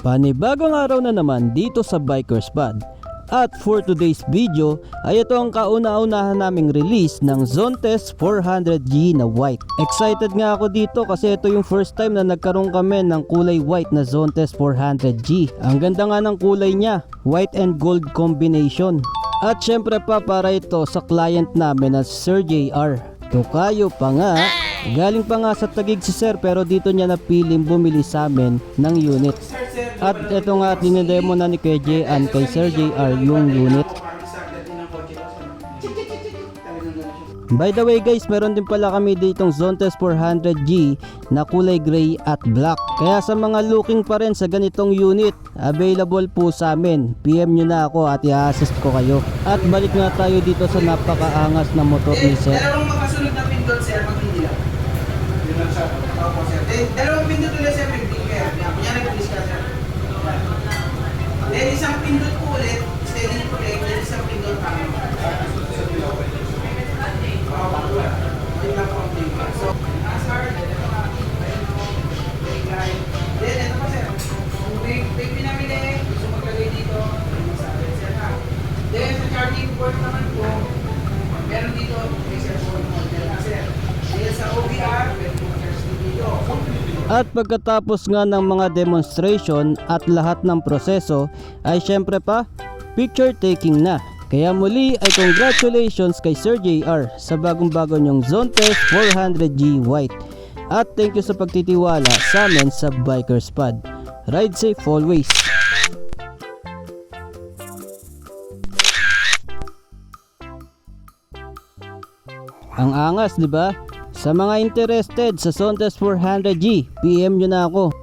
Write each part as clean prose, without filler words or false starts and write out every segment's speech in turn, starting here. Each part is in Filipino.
Panibagong araw na naman dito sa Bikers Pod. At for today's video ay ito ang kauna-unahan naming release ng Zontes 400G na white. Excited nga ako dito kasi ito yung first time na nagkaroon kami ng kulay white na Zontes 400G. Ang ganda nga ng kulay niya, white and gold combination. At syempre pa para ito sa client namin na Sir JR. Tokayo pa nga, galing pa nga sa Taguig si Sir pero dito niya napiling bumili sa amin ng unit. At ito nga dinidemo na ni Kuya J.An kay Sir JR yung unit. By the way guys, meron din pala kami ditong Zontes 400G na kulay gray at black. Kaya sa mga looking pa rin sa ganitong unit, available po sa amin. PM nyo na ako at i-assist ko kayo. At balik nga tayo dito sa napakaangas na motor ni Sir. Dalawang makasunod na pindot sir, mag-hindi lang. Yun lang siya. Opo sir. Dalawang pindot ulit sir, mag-hindi kaya. Kunya nag-release ka sir. Then isang pindot po ulit, steady po ulit, then isang pindot pa. So, asar, then ito pa sir. Kung may pinamili, gusto maglagay dito, masabi sir ha. Then sa charging port naman po, meron dito, may sir po model na sir. Then sa OBR, meron po sir dito. At pagkatapos nga ng mga demonstration at lahat ng proseso ay syempre pa picture taking na. Kaya muli ay congratulations kay Sir JR sa bagong-bago niyong Zontes 400G white. At thank you sa pagtitiwala sa amin sa Bikers Pod. Ride safe always. Ang angas, di ba? Sa mga interested sa Zontes 400G, PM nyo na ako.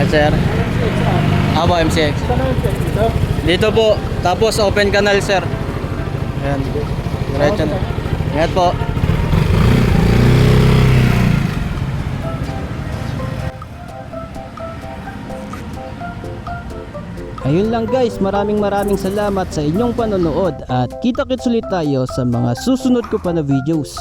Yes sir. Apo MCX. Dito po. Tapos open canal sir. Ayan. Diretso na. Ayan po. Ayun lang guys, maraming salamat sa inyong panonood at kita-kits ulit tayo sa mga susunod ko pa na videos.